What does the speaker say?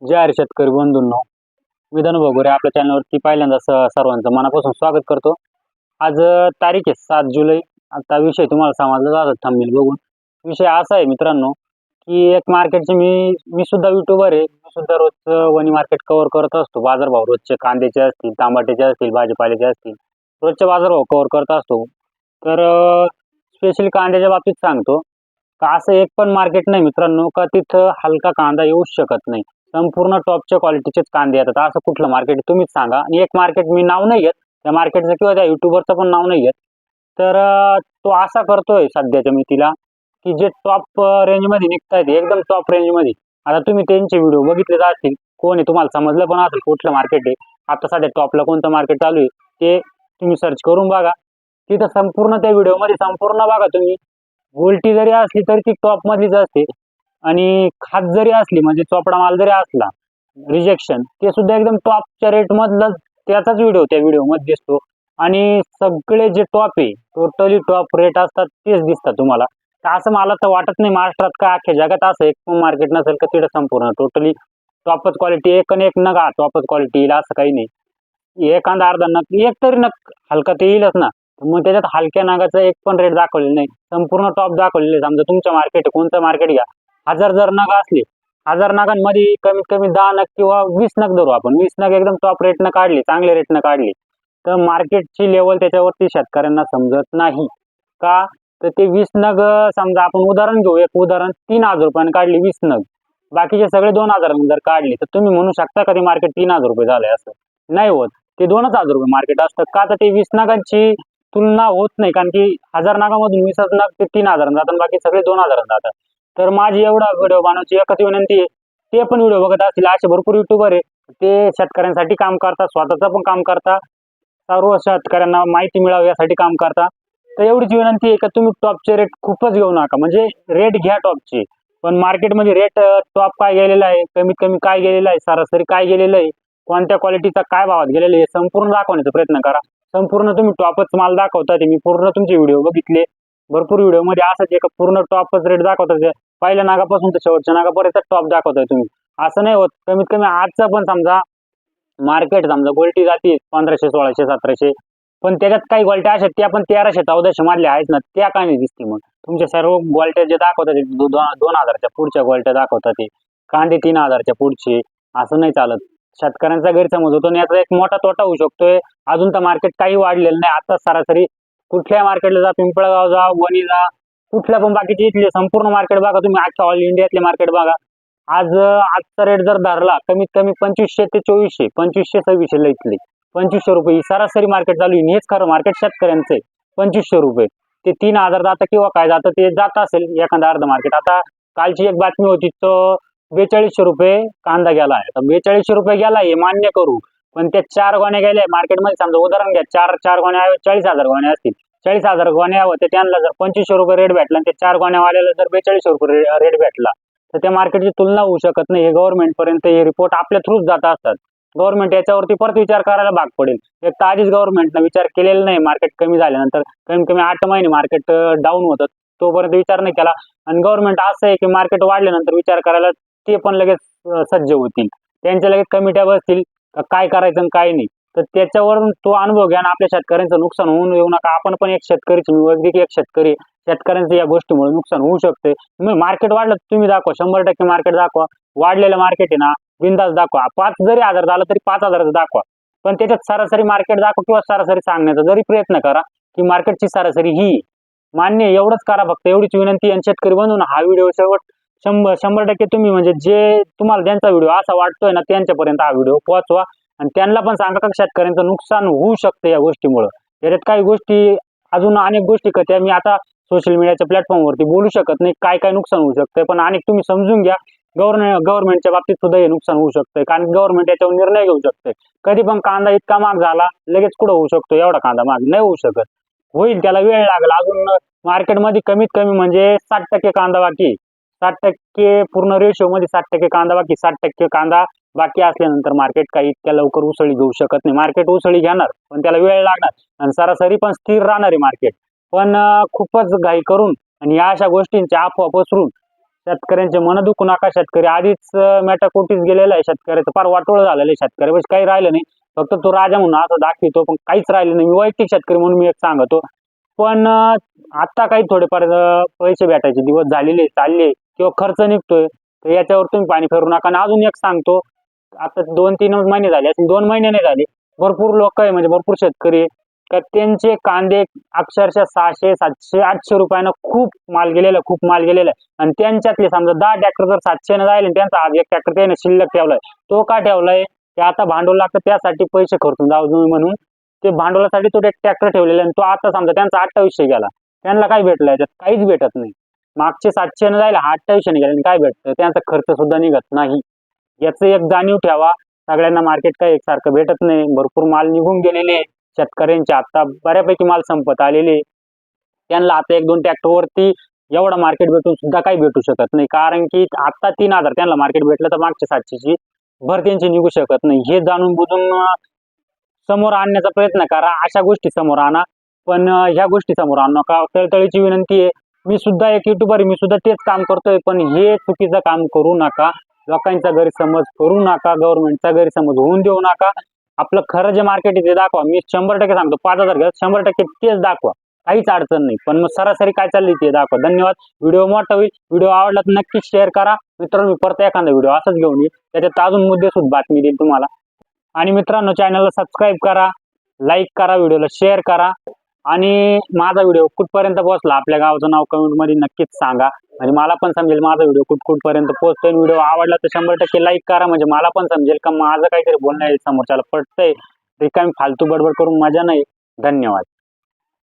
जय हरी शेतकरी बंधूंनो, मी धनु भगोरे आपल्या चॅनलवरती पहिल्यांदा सर्वांचं मनापासून स्वागत करतो. आज तारीख आहे 7 जुलै. आता विषय तुम्हाला समजला जातात थंबनेल बघून. विषय असा आहे मित्रांनो, की एक मार्केटचे मी सुद्धा युट्यूबर आहे. मी सुद्धा रोज वणी मार्केट कव्हर करत असतो. बाजारभाव रोजचे कांद्याचे असतील, टमाट्याचे असतील, भाजीपाल्याचे असतील, रोजचे बाजारभाव कव्हर करत असतो. तर स्पेशली कांद्याच्या बाबतीत सांगतो का असं एक पण मार्केट नाही मित्रांनो का तिथं हलका कांदा येऊच शकत नाही. संपूर्ण टॉपच्या क्वालिटीचेच कांदे येतात. असं कुठलं मार्केट तुम्हीच सांगा. आणि एक मार्केट मी नाव नाही घेत त्या मार्केटचं किंवा त्या युट्यूबरचं पण नाव नाही घेत. तर तो असा करतोय सध्याच्या मितीला की जे टॉप रेंजमध्ये निघतायत एकदम टॉप रेंजमध्ये. आता तुम्ही त्यांचे व्हिडिओ बघितले असतील, कोण आहे तुम्हाला समजलं पण असेल कुठलं मार्केट आहे, आता सध्या टॉपला कोणतं मार्केट चालू आहे ते तुम्ही सर्च करून बघा. तिथं संपूर्ण त्या व्हिडिओमध्ये संपूर्ण बघा तुम्ही. उलटी जरी असली तरी ती टॉप मधलीच असते आणि खात जरी असली म्हणजे चोपडा माल जरी असला रिजेक्शन ते सुद्धा एकदम टॉपच्या रेट मधलं त्याचाच व्हिडिओ त्या व्हिडिओ मध्ये दिसतो. आणि सगळे जे टॉप आहे टोटली टॉप रेट असतात तेच दिसतात तुम्हाला. तर असं मला तर वाटत नाही महाराष्ट्रात का अख्ख्या जगात असं एक मार्केट नसेल का तिथं संपूर्ण टोटली टॉपच क्वालिटी एक आणि एक नगा टॉपच क्वालिटी येईल असं काही नाही. एखादा अर्धा नग एक तरी नग हलका ते येईलच ना. मग त्याच्यात हलक्या नागाचा एक पण रेट दाखवलेला नाही, संपूर्ण टॉप दाखवलेले. समजा तुमचं मार्केट कोणतं मार्केट घ्या, 1000 जर नग असले, 1000 नगांमध्ये कमीत कमी 10 नग किंवा 20 नग धरू आपण. 20 नग एकदम टॉप रेटनं काढली, चांगल्या रेटनं काढली, तर मार्केटची लेवल त्याच्यावरती शेतकऱ्यांना समजत नाही का. तर ते 20 नग समजा आपण उदाहरण घेऊ, एक उदाहरण 3000 रुपयाने काढली 20 नग, बाकीचे सगळे 2000 जर काढले तर तुम्ही म्हणू शकता का ते मार्केट 3000 रुपये झालंय? असं नाही होत. ते 2000 रुपये मार्केट असतं का. तर ते 20 नगांची तुलना होत नाही, कारण की 1000 नागामधून 20 नग ते 3000 जातात, बाकी सगळे 2000 जातात. तर माझी एवढा व्हिडिओ बनवायची एकच विनंती आहे, ते पण व्हिडिओ बघत असतील असे भरपूर युट्यूबर आहे, ते शेतकऱ्यांसाठी काम करतात, स्वतःचं पण काम करतात, सर्व शेतकऱ्यांना माहिती मिळावी यासाठी काम करतात. तर एवढीच विनंती आहे का तुम्ही टॉपचे रेट खूपच घेऊ नका. म्हणजे रेट घ्या टॉपचे, पण मार्केटमध्ये रेट टॉप काय गेलेला आहे, कमीत कमी काय गेलेला आहे, सरासरी काय गेलेलं आहे, कोणत्या क्वालिटीचा काय भावात गेलेलं आहे संपूर्ण दाखवण्याचा प्रयत्न करा. संपूर्ण तुम्ही टॉपच माल दाखवता, ते मी पूर्ण तुमचे व्हिडिओ बघितले. भरपूर व्हिडिओ मध्ये असंच एक पूर्ण टॉपच रेट दाखवतात, पहिल्या नागापासून तर शेवटच्या नागापर्यंत टॉप दाखवताय तुम्ही. असं नाही होत. कमीत कमी आजचं पण समजा मार्केट समजा गोल्टी जाते 1500 1600 1700, पण त्याच्यात काही गोल्ट्या अशा त्या पण 1300 1400 मधल्या आहेत ना, त्या काय नाही दिसते. मग तुमच्या सर्व गोल्ट्या जे दाखवतात 2000च्या पुढच्या गोल्ट्या दाखवतात, ते कांदे 3000च्या पुढचे. असं नाही चालत. शेतकऱ्यांचा गैरसमज होतो आणि याचा एक मोठा तोटा होऊ शकतोय. अजून तर मार्केट काही वाढलेलं नाही. आता सरासरी कुठल्या मार्केटला जा, पिंपळगाव जा, वणी जा, कुठल्या पण बाकीचे इथले संपूर्ण मार्केट बघा तुम्ही, अख्ख्या ऑल इंडियातले मार्केट बघा. आजचा रेट जर धरला कमीत कमी 2500 ते 2400, 2500 2600 इथले 2500 रुपये ही सरासरी मार्केट चालू आहे. हेच खरं मार्केट शेतकऱ्यांचं आहे. 2500 रुपये ते 3000 जातं किंवा काय जातं ते जात असेल एखादा अर्ध मार्केट. आता कालची एक बातमी होती, तो 4200 रुपये कांदा गेलाय. आता 4200 रुपये गेलाय हे मान्य करू, पण त्या 4 गोण्या गेल्या मार्केटमध्ये. समजा उदाहरण घ्या, चार गोण्या 40,000 गोण्या असतील, 40,000 गोण्या होत्या, त्यांना जर 2500 रुपये रेट भेटला आणि ते 4 गोण्यावाल्याला जर 4200 रुपये रेट भेटला, तर त्या मार्केटची तुलना होऊ शकत नाही. हे गव्हर्नमेंट पर्यंत हे रिपोर्ट आपल्या थ्रूच जात असतात. गव्हर्नमेंट याच्यावरती परत विचार करायला भाग पडेल. एक तर आधीच गव्हर्नमेंटनं विचार केलेला नाही. मार्केट कमी झाल्यानंतर कमीत कमी 8 महिने मार्केट डाऊन होतं, तोपर्यंत विचार नाही केला. आणि गव्हर्नमेंट असं आहे की मार्केट वाढल्यानंतर विचार करायला ते पण लगेच सज्ज होतील. त्यांच्या लगेच कमिट्या बसतील काय करायचं आणि काय नाही. तर त्याच्यावरून तो अनुभव घ्या आणि आपल्या शेतकऱ्यांचं नुकसान होऊन येऊ नका. आपण पण एक शेतकरीच, मी वैद्यकीय एक शेतकरी, शेतकऱ्यांचं या गोष्टीमुळे नुकसान होऊ शकते. मग मार्केट वाढलं तुम्ही दाखवा, 100% मार्केट दाखवा. वाढलेलं मार्केट आहे ना बिंदास दाखवा. 5 जरी हजार झालं तरी 5000 दाखवा, पण त्याच्यात सरासरी मार्केट दाखवा किंवा सरासरी सांगण्याचा जरी प्रयत्न करा की मार्केटची सरासरी ही मान्य एवढंच करा. फक्त एवढीच विनंती. आणि शेतकरी बनवून हा व्हिडिओ शेवट 100% तुम्ही म्हणजे जे तुम्हाला ज्यांचा व्हिडिओ असा वाटतोय ना त्यांच्यापर्यंत हा व्हिडिओ पोहोचवा. आणि त्यांना पण सांगा का शेतकऱ्यांचं नुकसान होऊ शकतं या गोष्टीमुळे. त्याच्यात काही गोष्टी अजून अनेक गोष्टी त्या मी आता सोशल मीडियाच्या प्लॅटफॉर्मवरती बोलू शकत नाही, काय काय नुकसान होऊ शकतंय. पण अनेक तुम्ही समजून घ्या. गव्हर्नमेंटच्या बाबतीत सुद्धा हे नुकसान होऊ शकतंय, कारण गव्हर्नमेंट याच्यावर निर्णय घेऊ शकते. कधी पण कांदा इतका महाग झाला लगेच कुठं होऊ शकतो, एवढा कांदा महाग नाही होऊ शकत. होईल, त्याला वेळ लागला. अजून मार्केटमध्ये कमीत कमी म्हणजे 60% कांदा बाकी, 60% पूर्ण रेशो मध्ये 60% कांदा बाकी. 60% कांदा बाकी असल्यानंतर मार्केट काही इतक्या लवकर उसळी घेऊ शकत नाही. मार्केट उसळी घेणार पण त्याला वेळ लागणार आणि सरासरी पण स्थिर राहणार आहे मार्केट. पण खूपच घाई करून आणि या अशा गोष्टींच्या अफवा पसरून शेतकऱ्यांचे मन दुखू नका. शेतकरी आधीच मेटाकोटीस गेलेला आहे. शेतकऱ्याचं फार वाटोळ झालेलं आहे. शेतकरी काही राहिलं नाही. फक्त तो राजा म्हणून असं दाखवितो, पण काहीच राहिलं नाही. मी वैयक्तिक शेतकरी म्हणून मी एक सांगतो. पण आता काही थोडेफार पैसे भेटायचे दिवस झालेले चालले किंवा खर्च निघतोय, तर याच्यावर तुम्ही पाणी फिरू नका. आणि अजून एक सांगतो, आता 2-3 महिने झाले असेल, 2 महिने नाही झाले, भरपूर लोक आहे म्हणजे भरपूर शेतकरी आहे, तर त्यांचे कांदे अक्षरशः 600, 700, 800 रुपयानं खूप माल गेलेला आहे. आणि त्यांच्यातले समजा 10 ट्रॅक्टर जर 700 न जायला, त्यांचा आज एक ट्रॅक्टर त्याने शिल्लक ठेवलाय. तो का ठेवलाय? ते आता भांडवल लागतं, त्यासाठी पैसे खर्चून जाऊ म्हणून ते भांडवलासाठी तो एक ट्रॅक्टर ठेवलेला. आणि तो आता समजा त्यांचा 2800 गेला, त्यांना काय भेटलं? याच्यात काहीच भेटत नाही. मागचे 700 न जायला 2800 गेला आणि काय भेटतं? त्यांचा खर्च सुद्धा निघत नाही. याचं एक जाणीव ठेवा. सगळ्यांना मार्केट काय एकसारखं भेटत नाही. भरपूर माल निघून गेलेले शेतकऱ्यांचे, आता बऱ्यापैकी माल संपत आलेले. त्यांना आता 1-2 ट्रॅक्टरवरती एवढा मार्केट भेटून सुद्धा काही भेटू शकत नाही. कारण की आता 3000 त्यांना मार्केट भेटलं, तर मागच्या 700ची भर त्यांची निघू शकत नाही. हे जाणून बुजून समोर आणण्याचा प्रयत्न करा. अशा गोष्टी समोर आणा, पण ह्या गोष्टी समोर आणू नका. तळतळीची विनंती आहे. मी सुद्धा एक युट्यूबर, मी सुद्धा तेच काम करतोय, पण हे चुकीचं काम करू नका. लोकांचा गैरसमज करू नका. गव्हर्नमेंटचा गैरसमज होऊन देऊ नका. आपलं खरं जे मार्केट आहे ते दाखवा. मी 100% सांगतो, 5000 घ्या, 100% तेच दाखवा. काहीच अडचण नाही. पण मग सरासरी काय चालली ते दाखवा. धन्यवाद. व्हिडिओ मोठा होईल. व्हिडिओ आवडला तर नक्कीच शेअर करा. मित्रांनो, मी परत एखादा व्हिडिओ असाच घेऊन येईल, त्याच्यात अजून मुद्दे सुद्धा बातमी देईल तुम्हाला. आणि मित्रांनो, चॅनलला सबस्क्राईब करा, लाईक करा, व्हिडिओला शेअर करा. आणि माझा व्हिडिओ कुठपर्यंत पोहोचला, आपल्या गावाचं नाव कमेंटमध्ये नक्कीच सांगा. म्हणजे मला पण समजेल माझा व्हिडिओ कुठपर्यंत पोहोचतोय. व्हिडिओ आवडला तर 100% लाईक करा, म्हणजे मला पण समजेल का माझं काहीतरी बोलणं समोरच्याला पटतंय. रिकामी फालतू बडबड करून मजा नाही. धन्यवाद.